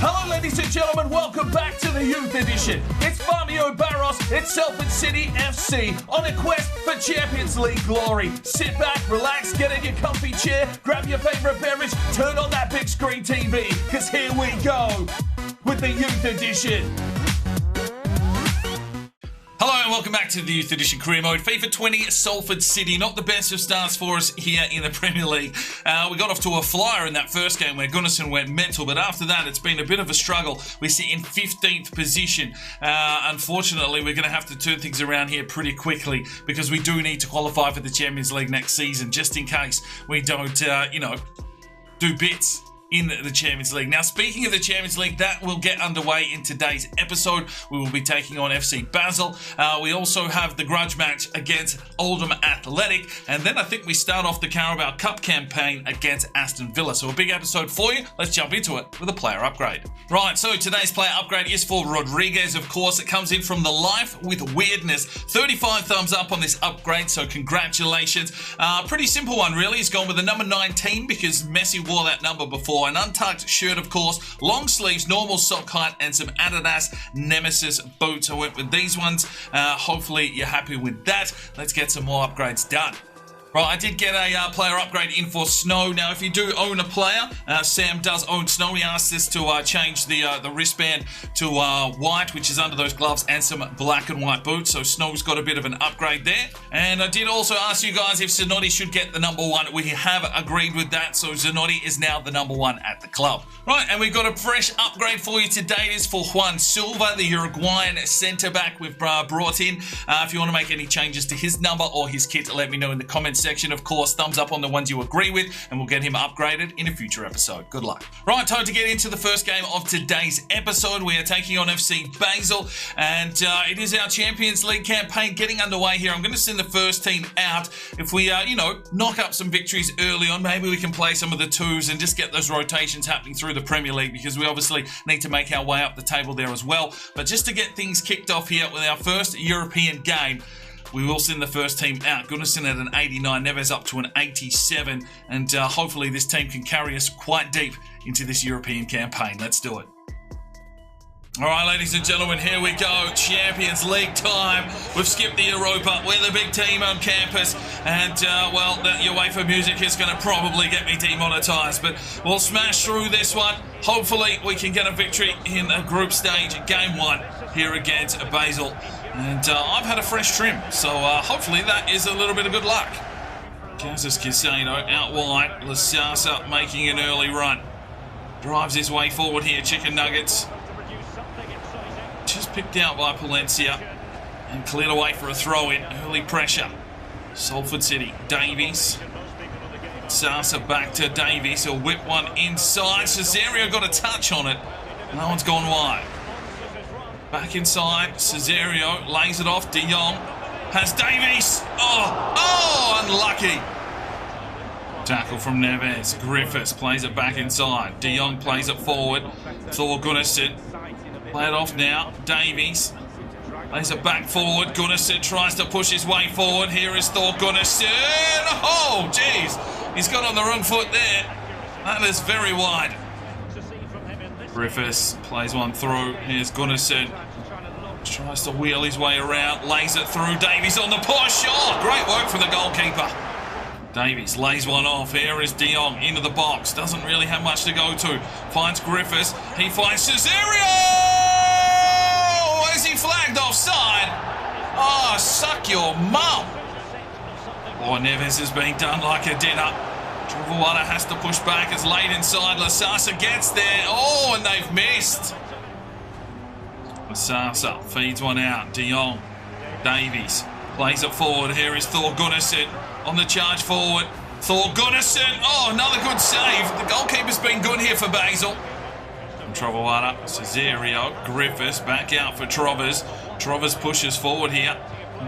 Hello ladies and gentlemen, welcome back to the Youth Edition. It's Fabio Barros, it's Salford City FC on a quest for Champions League glory. Sit back, relax, get in your comfy chair, grab your favourite beverage, turn on that big screen TV, because here we go with the Youth Edition. Hello and welcome back to the Youth Edition Career Mode. FIFA 20, Salford City. Not the best of starts for us here in the Premier League. We got off to a flyer in that first game where Gunnarsson went mental, but after that it's been a bit of a struggle. We sit in 15th position. Unfortunately, we're going to have to turn things around here pretty quickly because we do need to qualify for the Champions League next season, just in case we don't, do bits in the Champions League. Now, speaking of the Champions League, that will get underway in today's episode. We will be taking on FC Basel. We also have the grudge match against Oldham Athletic, and then I think we start off the Carabao Cup campaign against Aston Villa. So a big episode for you. Let's jump into it with a player upgrade. Right, so today's player upgrade is for Rodriguez, of course. It comes in from the Life with Weirdness. 35 thumbs up on this upgrade, so congratulations. Pretty simple one, really. He's gone with the number 19 because Messi wore that number before. An untucked shirt, of course, long sleeves, normal sock height, and some Adidas Nemesis boots. I went with these ones. Hopefully you're happy with that. Let's get some more upgrades done. Right, I did get a player upgrade in for Snow. Now, if you do own a player, Sam does own Snow. He asked us to change the wristband to white, which is under those gloves, and some black and white boots. So Snow's got a bit of an upgrade there. And I did also ask you guys if Zanotti should get the number 1. We have agreed with that. So Zanotti is now the number 1 at the club. Right, and we've got a fresh upgrade for you today. It is for Juan Silva, the Uruguayan centre-back we've brought in. If you want to make any changes to his number or his kit, let me know in the comments section. Of course, thumbs up on the ones you agree with, and we'll get him upgraded in a future episode. Good luck. Right, time to get into the first game of today's episode. We are taking on FC Basel, and it is our Champions League campaign getting underway here. I'm going to send the first team out. If we, knock up some victories early on, maybe we can play some of the twos and just get those rotations happening through the Premier League, because we obviously need to make our way up the table there as well. But just to get things kicked off here with our first European game, we will send the first team out. Gunnarsson at an 89, Neves up to an 87, and hopefully this team can carry us quite deep into this European campaign. Let's do it. All right, ladies and gentlemen, here we go. Champions League time. We've skipped the Europa. We're the big team on campus, and, the UEFA music is going to probably get me demonetised, but we'll smash through this one. Hopefully, we can get a victory in a group stage, game 1, here against Basel. And I've had a fresh trim, so hopefully that is a little bit of good luck. Casas Casado out wide. Lasasa making an early run. Drives his way forward here. Chicken Nuggets. Just picked out by Palencia. And cleared away for a throw-in. Early pressure. Salford City. Davies. Sasa back to Davies. He'll whip one inside. Cesario got a touch on it. No one's gone wide. Back inside, Cesario lays it off. De Jong has Davies. Oh, unlucky. Tackle from Neves. Griffiths plays it back inside. De Jong plays it forward. Thor Gunnarsson. Play it off now. Davies lays it back forward. Gunnarsson tries to push his way forward. Here is Thor Gunnarsson. Oh, jeez. He's got on the wrong foot there. That is very wide. Griffiths plays one through. Here's Gunnarsson. Tries to wheel his way around. Lays it through. Davies on the push. Oh, great work from the goalkeeper. Davies lays one off. Here is De Jong into the box. Doesn't really have much to go to. Finds Griffiths. He finds Cesario! Is he flagged offside? Oh, suck your mum. Oh, Neves has been done like a dinner. Travawada has to push back. It's late inside. Lasasa gets there. Oh, and they've missed. Lasasa feeds one out. De Jong. Davies plays it forward. Here is Thor Gunnarsson on the charge forward. Thor Gunnarsson. Oh, another good save. The goalkeeper's been good here for Basel. From Travawada. Cesario. Griffiths back out for Trovers. Trovers pushes forward here.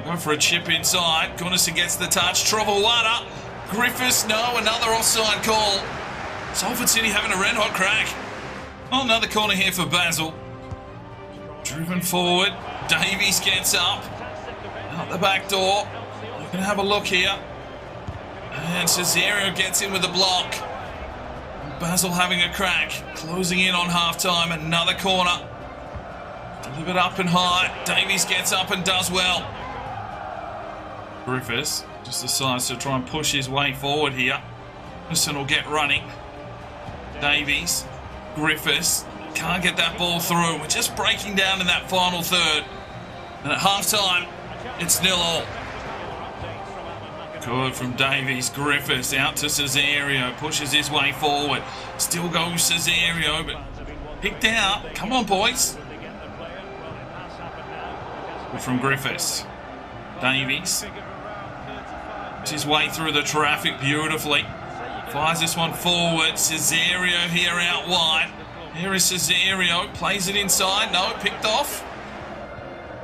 Going for a chip inside. Gunnarsson gets the touch. Travawada. Griffiths, no, another offside call. Salford City having a red-hot crack. Oh, another corner here for Basel. Driven forward. Davies gets up. Out the back door. You can have a look here. And Cesario gets in with a block. Basel having a crack. Closing in on half-time. Another corner. Delivered up and high. Davies gets up and does well. Griffiths just decides to try and push his way forward here. Aston will get running. Davies. Griffiths. Can't get that ball through. We're just breaking down in that final third. And at half-time, it's 0-0. Good from Davies. Griffiths out to Cesario. Pushes his way forward. Still goes Cesario, but picked out. Come on, boys. Good from Griffiths. Davies. Pushes his way through the traffic beautifully. Fires this one forward. Cesario here out wide. Here is Cesario. Plays it inside. No, picked off.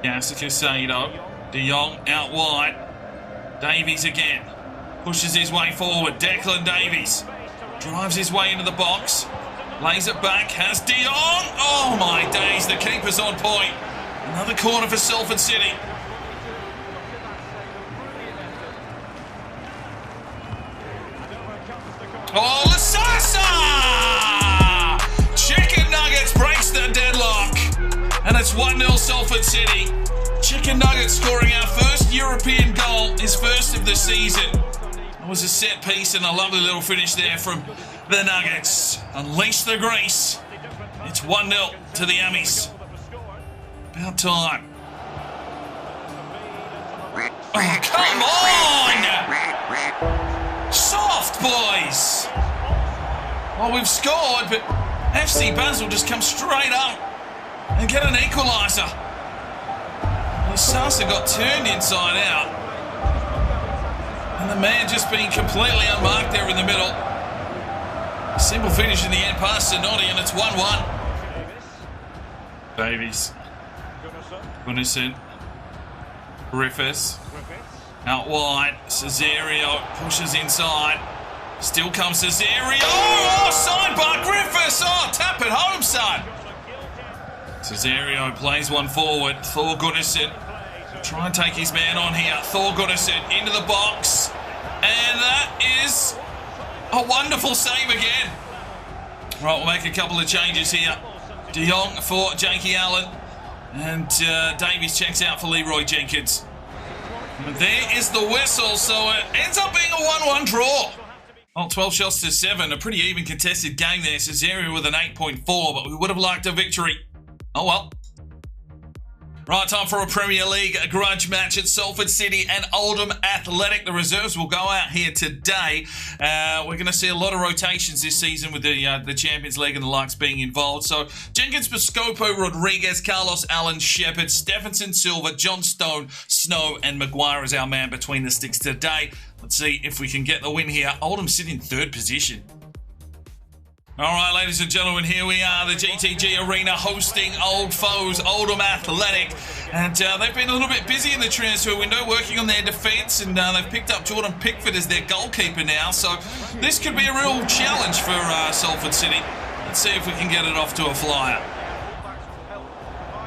Casado. De Jong out wide. Davies again. Pushes his way forward. Declan Davies. Drives his way into the box. Lays it back. Has De Jong. Oh my days. The keeper's on point. Another corner for Salford City. Oh, Lasasa! Chicken Nuggets breaks the deadlock. And it's 1-0 Salford City. Chicken Nuggets scoring our first European goal, his first of the season. It was a set piece and a lovely little finish there from the Nuggets. Unleash the grease. It's 1-0 to the Ammies. About time. Oh, come on! Soft, boys! Well, we've scored, but FC Basel just come straight up and get an equaliser. Sasa got turned inside out. And the man just being completely unmarked there in the middle. Simple finish in the end past Sonotti, and it's 1-1. Davies. Gunnison. Griffiths. Out wide. Cesario pushes inside. Still comes Cesario. Oh, sidebar Griffiths. Oh, tap it home, son. Cesario plays one forward. Thor Gunnison. Try and take his man on here. Thor Gunnison into the box. And that is a wonderful save again. Right, we'll make a couple of changes here. De Jong for Jakey Allen. And Davies checks out for Leroy Jenkins. And there is the whistle, so it ends up being a 1-1 draw. Well, 12 shots to 7. A pretty even contested game there. Cesario with an 8.4, but we would have liked a victory. Oh well. Right, time for a Premier League grudge match at Salford City and Oldham Athletic. The reserves will go out here today. We're going to see a lot of rotations this season with the Champions League and the likes being involved. So, Jenkins, Piscopo, Rodriguez, Carlos, Allen, Shepherd, Stephenson, Silva, John Stone, Snow and Maguire is our man between the sticks today. Let's see if we can get the win here. Oldham sit in third position. All right, ladies and gentlemen, here we are, the GTG Arena hosting old foes, Oldham Athletic. And they've been a little bit busy in the transfer window, working on their defence, and they've picked up Jordan Pickford as their goalkeeper now. So this could be a real challenge for Salford City. Let's see if we can get it off to a flyer.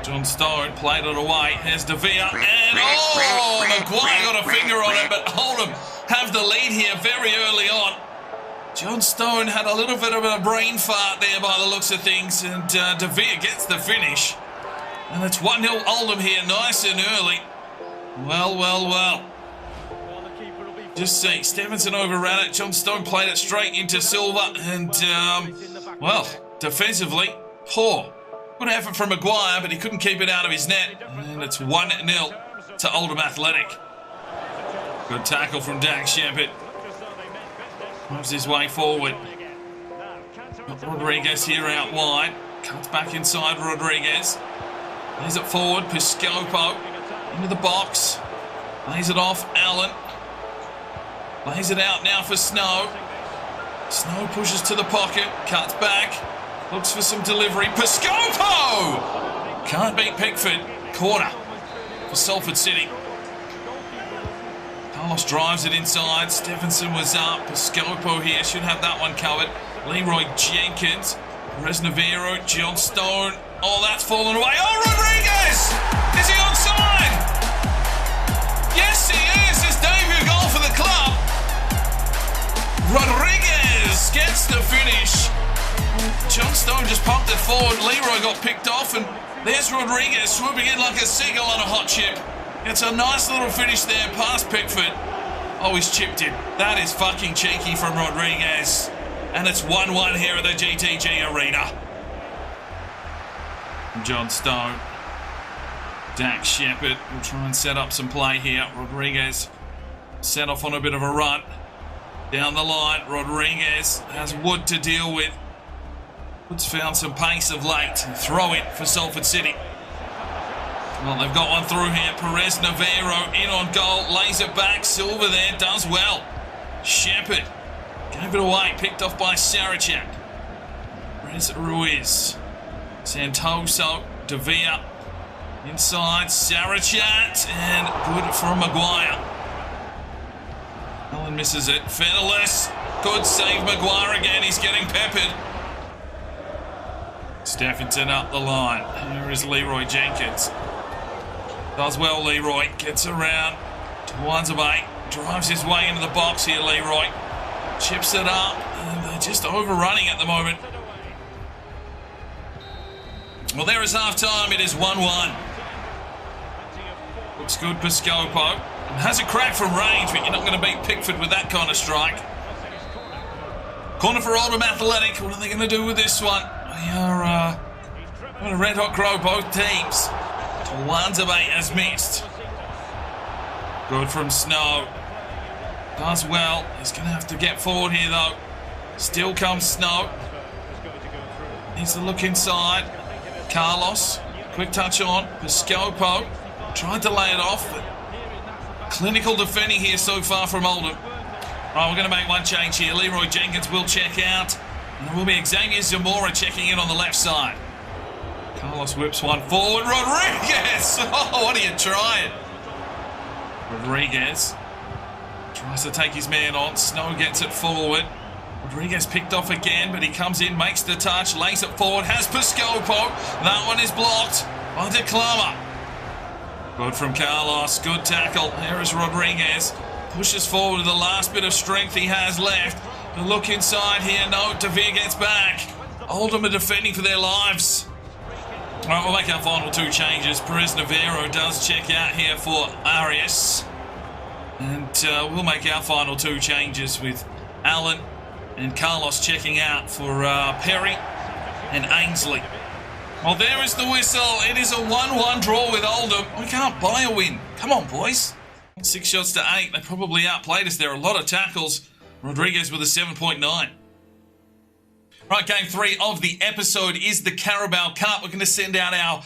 John Stone played it away. Here's De Vea, and oh, Maguire got a finger on it, but Oldham have the lead here very early on. John Stone had a little bit of a brain fart there by the looks of things, and De Vea gets the finish. And it's 1-0 Oldham here, nice and early. Well, well, well. Just see, Stephenson overran it. John Stone played it straight into Silva, and, well, defensively, poor. Good effort from Maguire, but he couldn't keep it out of his net. And it's 1-0 to Oldham Athletic. Good tackle from Dax Shepherd. Moves his way forward. Got Rodriguez here out wide. Cuts back inside Rodriguez. Lays it forward. Piscopo into the box. Lays it off. Allen. Lays it out now for Snow. Snow pushes to the pocket. Cuts back. Looks for some delivery. Piscopo! Can't beat Pickford. Corner for Salford City. Carlos drives it inside. Stephenson was up. Piscopo here should have that one covered. Leroy Jenkins. Resnavero. John Stone. Oh, that's fallen away. Oh, Rodriguez! Is he onside? Yes, he is. His debut goal for the club. Rodriguez gets the finish. Stone just pumped it forward. Leroy got picked off, and there's Rodriguez swooping in like a seagull on a hot chip. It's a nice little finish there past Pickford. Oh, he's chipped it. That is fucking cheeky from Rodriguez. And it's 1-1 here at the GTG Arena. John Stone. Dak Shepherd will try and set up some play here. Rodriguez set off on a bit of a run. Down the line, Rodriguez has Wood to deal with. Wood's found some pace of late. Throw it for Salford City. Well, they've got one through here. Perez Navarro in on goal. Lays it back. Silva there does well. Shepherd gave it away. Picked off by Sarachak. Rez Ruiz. Santoso. Devere. Inside. Sarachat. And good from Maguire. Allen misses it. Feneless. Good save. Maguire again. He's getting peppered. Steffenson up the line. Here is Leroy Jenkins. Does well, Leroy. Gets around to Wanzabay. Drives his way into the box here, Leroy. Chips it up. And they're just overrunning at the moment. Well, there is half-time. It is 1-1. Looks good, Piscopo. Has a crack from range, but you're not going to beat Pickford with that kind of strike. Corner for Oldham Athletic. What are they going to do with this one? They are on a red-hot crow, both teams. Wanzabay has missed. Good from Snow. Does well. He's going to have to get forward here, though. Still comes Snow. Needs to look inside. Carlos. Quick touch on. Piscopo. Tried to lay it off, but clinical defending here so far from Oldham. Right, we're going to make one change here. Leroy Jenkins will check out. And there will be Xavier Zamora checking in on the left side. Carlos whips one forward. Rodriguez! Oh, what are you trying? Rodriguez tries to take his man on. Snow gets it forward. Rodriguez picked off again, but he comes in, makes the touch, lays it forward, has Piscopo. That one is blocked by Declama. Good from Carlos. Good tackle. Here is Rodriguez. Pushes forward with the last bit of strength he has left. The look inside here. No, Devere gets back. Oldham are defending for their lives. All right, we'll make our final two changes. Perez Navarro does check out here for Arias. And we'll make our final two changes with Allen and Carlos checking out for Perry and Ainsley. Well, there is the whistle. It is a 1-1 draw with Oldham. We can't buy a win. Come on, boys. 6 shots to 8. They probably outplayed us. There are a lot of tackles. Rodriguez with a 7.9. Right, game 3 of the episode is the Carabao Cup. We're going to send out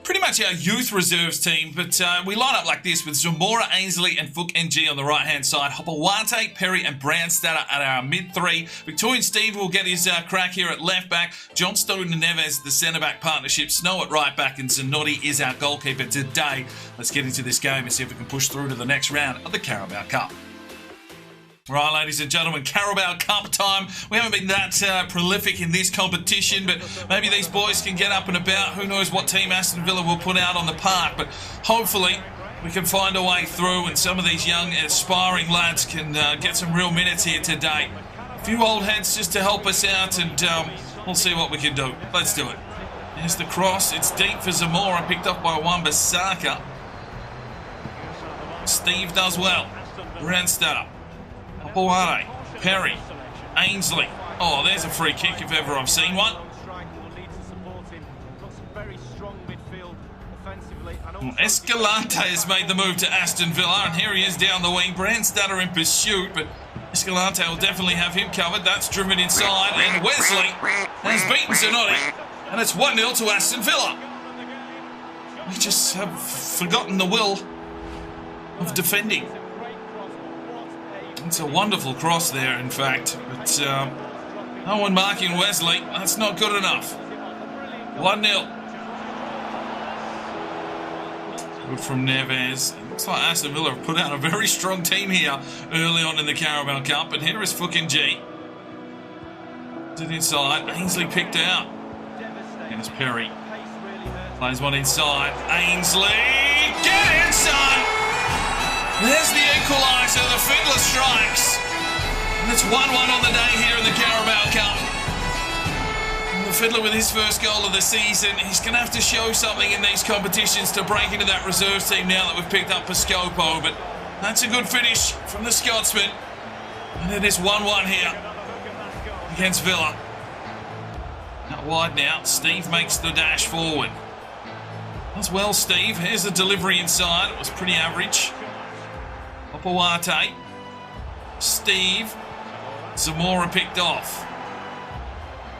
pretty much our youth reserves team, but we line up like this with Zamora, Ainsley and Fook NG on the right-hand side. Hopawate, Perry and Brandstatter at our mid-3. Victorian Steve will get his crack here at left-back. John Stone and Neves, the centre-back partnership. Snow at right-back and Zanotti is our goalkeeper today. Let's get into this game and see if we can push through to the next round of the Carabao Cup. Right, ladies and gentlemen, Carabao Cup time. We haven't been that prolific in this competition, but maybe these boys can get up and about. Who knows what team Aston Villa will put out on the park, but hopefully we can find a way through and some of these young aspiring lads can get some real minutes here today. A few old heads just to help us out, and we'll see what we can do. Let's do it. There's the cross. It's deep for Zamora, picked up by Wan-Bissaka. Steve does well. Brandstatter. Hopawate, Perry, Ainsley. Oh, there's a free kick if ever I've seen one. Escalante has made the move to Aston Villa, and here he is down the wing. Brandstatter in pursuit, but Escalante will definitely have him covered. That's driven inside, and Wesley has beaten Zanotti, and it's 1-0 to Aston Villa. We just have forgotten the will of defending. It's a wonderful cross there, in fact, but no one marking Wesley. That's not good enough. 1-0. Good from Neves. It looks like Aston Villa have put out a very strong team here early on in the Carabao Cup, and here is fucking G. Inside, Ainsley picked out. Here's Perry. Plays one inside. Ainsley, get in, son! There's the equaliser, the fiddler strikes. And it's 1-1 on the day here in the Carabao Cup. And Well, Fiddler with his first goal of the season. He's going to have to show something in these competitions to break into that reserve team now that we've picked up Piscopo. But that's a good finish from the Scotsman. And it is 1-1 here against Villa. Out wide now. Steve makes the dash forward. Does well, Steve. Here's the delivery inside. It was pretty average. Opawate. Steve. Zamora picked off.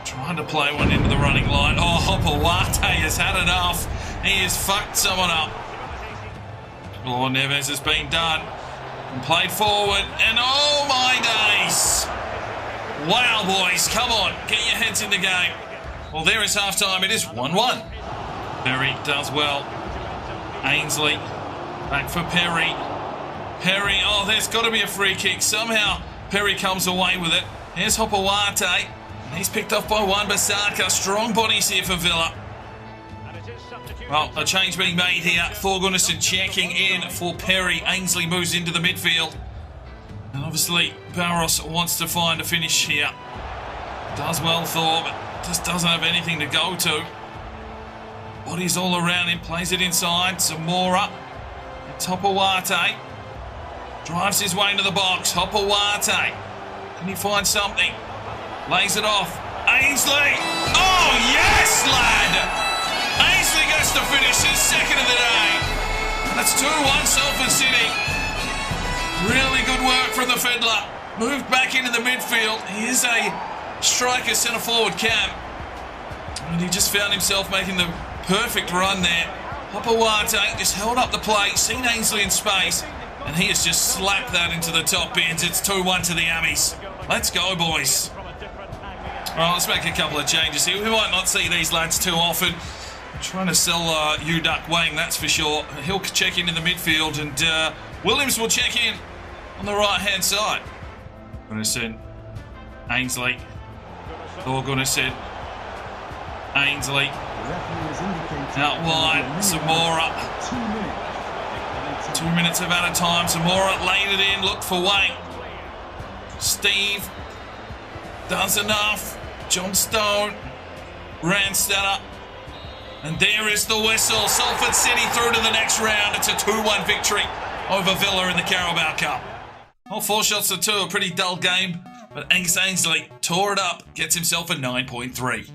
Trying to play one into the running line. Oh, Opawate has had enough. He has fucked someone up. Oh, Neves has been done. And played forward. And oh my days. Wow, boys. Come on. Get your heads in the game. Well, there is half-time. It is 1-1. Perry does well. Ainsley. Back for Perry. Perry. Oh, there's got to be a free kick. Somehow Perry comes away with it. Here's Opawate. He's picked off by Wan Bissaka. Strong bodies here for Villa. Well, a change being made here. Thorgunnarsson checking in for Perry. Ainsley moves into the midfield. And obviously, Barros wants to find a finish here. Does well, Thor, but just doesn't have anything to go to. Bodies all around him. Plays it inside. Zamora. It's Opawate. Drives his way into the box. Opawate. Can he find something? Lays it off. Ainsley. Oh, yes, lad. Ainsley gets to finish his second of the day. That's 2-1 Salford City. Really good work from the Fiddler. Moved back into the midfield. He is a striker centre-forward cam. And he just found himself making the perfect run there. Opawate just held up the play, seen Ainsley in space, and he has just slapped that into the top bins. It's 2-1 to the Ammies. Let's go, boys. Well, let's make a couple of changes here. We might not see these lads too often. I'm trying to sell Uduck Wang, that's for sure. He'll check into the midfield, and Williams will check in on the right-hand side. Gunnarsson, Ainsley, Thorgunnarsson, Ainsley, out wide, Zamora. 2 minutes of added time. Zamora laid it in, looked for Wang. Steve does enough. John Stone, Randstad, and there is the whistle. Salford City through to the next round. It's a 2-1 victory over Villa in the Carabao Cup. Well, 4 shots to 2, a pretty dull game, but Angus Ainsley tore it up, gets himself a 9.3.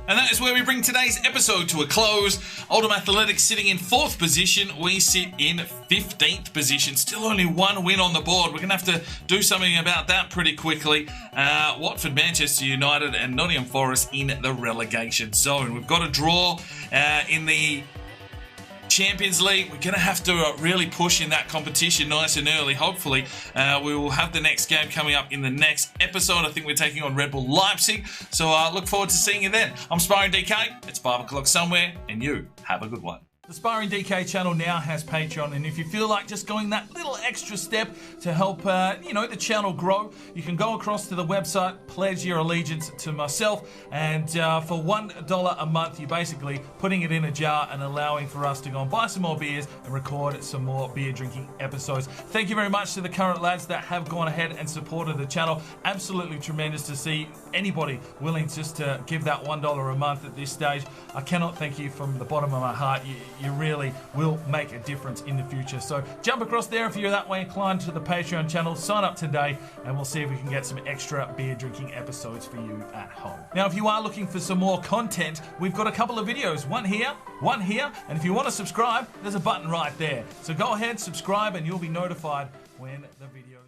And that is where we bring today's episode to a close. Oldham Athletics sitting in 4th position. We sit in 15th position. Still only 1 win on the board. We're going to have to do something about that pretty quickly. Watford, Manchester United and Nottingham Forest in the relegation zone. We've got a draw in the Champions League. We're going to have to really push in that competition nice and early. Hopefully, we will have the next game coming up in the next episode. I think we're taking on Red Bull Leipzig. So look forward to seeing you then. I'm Sparring DK. It's 5 o'clock somewhere, and you have a good one. The Sparring DK channel now has Patreon, and if you feel like just going that little extra step to help, the channel grow, you can go across to the website, pledge your allegiance to myself, and for $1 a month, you're basically putting it in a jar and allowing for us to go and buy some more beers and record some more beer drinking episodes. Thank you very much to the current lads that have gone ahead and supported the channel. Absolutely tremendous to see anybody willing just to give that $1 a month at this stage. I cannot thank you from the bottom of my heart. You really will make a difference in the future. So jump across there if you're that way inclined to the Patreon channel. Sign up today and we'll see if we can get some extra beer drinking episodes for you at home. Now, if you are looking for some more content, we've got a couple of videos. One here, and if you want to subscribe, there's a button right there. So go ahead, subscribe, and you'll be notified when the videos